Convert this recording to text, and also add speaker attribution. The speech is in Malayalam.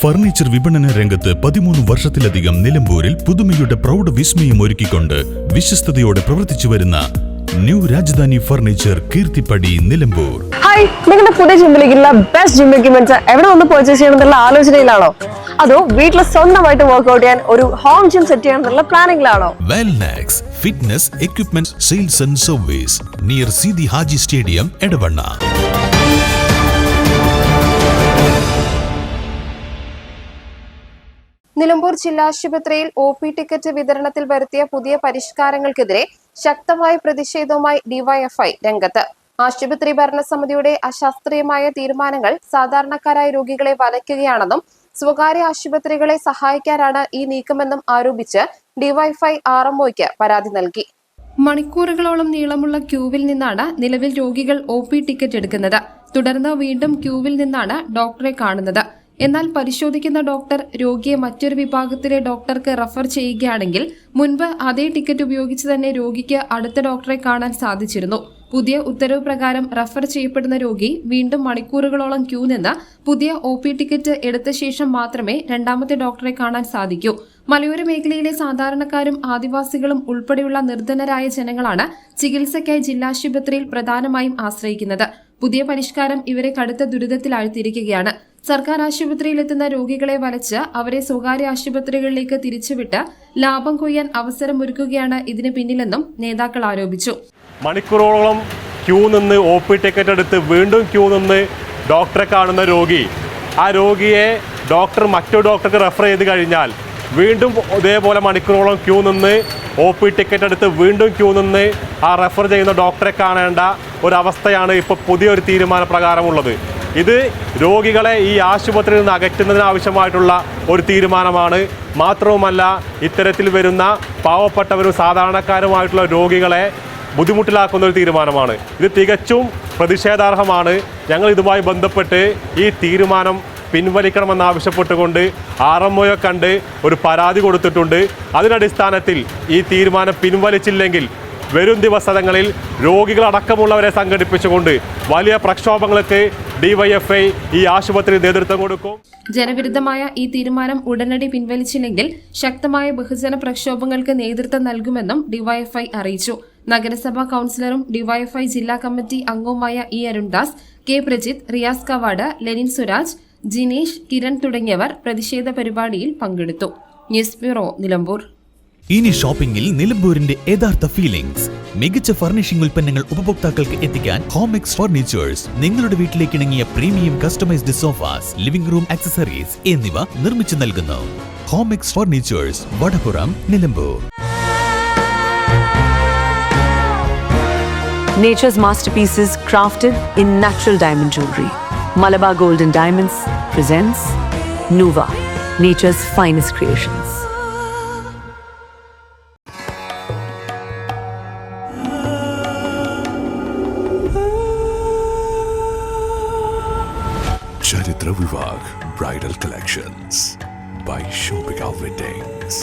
Speaker 1: ഫർണിച്ചർ വിപണന രംഗത്ത് 13 വർഷത്തിലധികം നിലമ്പൂരിൽ പുതുമയുടെ പ്രൗഢ വിസ്മയം ഒരുക്കിക്കൊണ്ട് വിശ്വസ്തയോടെ പ്രവർത്തിച്ചു വരുന്ന new Rajadhani furniture Keerthippadi Nilambur.
Speaker 2: Hi, നിങ്ങളുടെ പുതിയ ജിമ്മിലേക്കുള്ള ബെസ്റ്റ് ജിം എക്യുപ്മെന്റ്സ് എവിടെ വന്ന് പർച്ചേസ് ചെയ്യണമെന്നുള്ള ആലോചനയിലാണോ? അതോ വീട്ടിൽ സ്വന്തമായിട്ട് വർക്ക്ഔട്ട് ചെയ്യാൻ ഒരു ഹോം ജിം സെറ്റ് ചെയ്യണമെന്നുള്ള പ്ലാനിംഗിലാണോ?
Speaker 1: Wellnex fitness equipment sales and service near Sidi Haji stadium Edavanna.
Speaker 3: Nilambur ജില്ലാ ആശുപത്രിയിൽ OP ടിക്കറ്റ് വിതരണത്തിൽ വരുത്തിയ പുതിയ പരിഷ്കാരങ്ങൾക്കെതിരെ ശക്തമായ പ്രതിഷേധവുമായി ഡിവൈഎഫ്ഐ രംഗത്ത്. ആശുപത്രി ഭരണസമിതിയുടെ അശാസ്ത്രീയമായ തീരുമാനങ്ങൾ സാധാരണക്കാരായ രോഗികളെ വലയ്ക്കുകയാണെന്നും സ്വകാര്യ ആശുപത്രികളെ സഹായിക്കാനാണ് ഈ നീക്കമെന്നും ആരോപിച്ച് ഡിവൈഎഫ്ഐ RMOയ്ക്ക് പരാതി നൽകി. മണിക്കൂറുകളോളം നീളമുള്ള ക്യൂവിൽ നിന്നാണ് നിലവിൽ രോഗികൾ OP ടിക്കറ്റ് എടുക്കുന്നത്. തുടർന്ന് വീണ്ടും ക്യൂവിൽ നിന്നാണ് ഡോക്ടറെ കാണുന്നത്. എന്നാൽ പരിശോധിക്കുന്ന ഡോക്ടർ രോഗിയെ മറ്റൊരു വിഭാഗത്തിലെ ഡോക്ടർക്ക് റഫർ ചെയ്യുകയാണെങ്കിൽ മുൻപ് അതേ ടിക്കറ്റ് ഉപയോഗിച്ച് തന്നെ രോഗിക്ക് അടുത്ത ഡോക്ടറെ കാണാൻ സാധിച്ചിരുന്നു. പുതിയ ഉത്തരവ് പ്രകാരം റഫർ ചെയ്യപ്പെടുന്ന രോഗി വീണ്ടും മണിക്കൂറുകളോളം ക്യൂ നിന്ന് പുതിയ OP ടിക്കറ്റ് എടുത്ത ശേഷം മാത്രമേ രണ്ടാമത്തെ ഡോക്ടറെ കാണാൻ സാധിക്കൂ. മലയോര മേഖലയിലെ സാധാരണക്കാരും ആദിവാസികളും ഉൾപ്പെടെയുള്ള നിർധനരായ ജനങ്ങളാണ് ചികിത്സയ്ക്കായി ജില്ലാശുപത്രിയിൽ പ്രധാനമായും ആശ്രയിക്കുന്നത്. പുതിയ പരിഷ്കാരം ഇവരെ കടുത്ത ദുരിതത്തിലാഴ്ത്തിയിരിക്കുകയാണ്. സർക്കാർ ആശുപത്രിയിലെത്തുന്ന രോഗികളെ വലച്ച് അവരെ സ്വകാര്യ ആശുപത്രികളിലേക്ക് തിരിച്ചുവിട്ട് ലാഭം കൊയ്യാൻ അവസരമൊരുക്കുകയാണ് ഇതിന് പിന്നിലെന്നും നേതാക്കൾ ആരോപിച്ചു.
Speaker 4: മണിക്കൂറോളം ക്യൂ നിന്ന് OP ടിക്കറ്റ് എടുത്ത് വീണ്ടും ക്യൂ നിന്ന് ഡോക്ടറെ കാണുന്ന രോഗി, ആ രോഗിയെ ഡോക്ടർ മറ്റൊരു ഡോക്ടർക്ക് റെഫർ ചെയ്ത് കഴിഞ്ഞാൽ വീണ്ടും ഇതേപോലെ മണിക്കൂറോളം ക്യൂ നിന്ന് OP ടിക്കറ്റ് എടുത്ത് വീണ്ടും ക്യൂ നിന്ന് ആ റെഫർ ചെയ്യുന്ന ഡോക്ടറെ കാണേണ്ട ഒരവസ്ഥയാണ് ഇപ്പോൾ പുതിയൊരു തീരുമാന പ്രകാരമുള്ളത്. ഇത് രോഗികളെ ഈ ആശുപത്രിയിൽ നിന്ന് അകറ്റുന്നതിനാവശ്യമായിട്ടുള്ള ഒരു തീരുമാനമാണ്. മാത്രവുമല്ല, ഇത്തരത്തിൽ വരുന്ന പാവപ്പെട്ടവരും സാധാരണക്കാരുമായിട്ടുള്ള രോഗികളെ ബുദ്ധിമുട്ടിലാക്കുന്ന ഒരു തീരുമാനമാണ്. ഇത് തികച്ചും പ്രതിഷേധാർഹമാണ്. ഞങ്ങൾ ഇതുമായി ബന്ധപ്പെട്ട് ഈ തീരുമാനം പിൻവലിക്കണമെന്നാവശ്യപ്പെട്ടുകൊണ്ട് RMOയെ കണ്ട് ഒരു പരാതി കൊടുത്തിട്ടുണ്ട്. അതിനടിസ്ഥാനത്തിൽ ഈ തീരുമാനം പിൻവലിച്ചില്ലെങ്കിൽ വരും ദിവസങ്ങളിൽ രോഗികളടക്കമുള്ളവരെ സംഘടിപ്പിച്ചുകൊണ്ട് വലിയ പ്രക്ഷോഭങ്ങൾക്ക് ഡിവൈഎഫ്ഐ ഈ ആശുപത്രി നേതൃത്വം കൊടുക്കും.
Speaker 3: ജനവിരുദ്ധമായ ഈ തീരുമാനം ഉടനടി പിൻവലിച്ചില്ലെങ്കിൽ ശക്തമായ ബഹുജന പ്രക്ഷോഭങ്ങൾക്ക് നേതൃത്വം നൽകുമെന്നും ഡിവൈഎഫ്ഐ അറിയിച്ചു. നഗരസഭാ കൌൺസിലറും ഡിവൈഎഫ്ഐ ജില്ലാ കമ്മിറ്റി അംഗവുമായ അരുൺദാസ്, K പ്രജിത്ത്, റിയാസ് കവാട്, ലെനിൻ സുരാജ്, ജിനേഷ്, കിരൺ തുടങ്ങിയവർ പ്രതിഷേധ പരിപാടിയിൽ പങ്കെടുത്തു. News bureau, Nilambur.
Speaker 1: ഇനി ഷോപ്പിംഗിൽ നിലമ്പൂരിന്റെ യഥാർത്ഥ ഫീലിംഗ്സ്. മികച്ച ഫർണിഷിംഗ് ഉൽപ്പന്നങ്ങൾ ഉപഭോക്താക്കൾക്ക് എത്തിക്കാൻ ഹോമെക്സ് ഫർണിച്ചേഴ്സ് നിങ്ങളുടെ വീട്ടിലേക്ക് ഇണങ്ങിയ premium customised sofas, living room accessories എന്നിവ നിർമ്മിച്ചു നൽകുന്നു. Homex furnitures, Vadapuram, Nilambur.
Speaker 5: Nature's masterpieces crafted in natural diamond jewelry. Malabar Gold and Diamonds presents Nuva, nature's finest creations.
Speaker 6: Charitra Vivag Bridal Collections by Shobhika Weddings.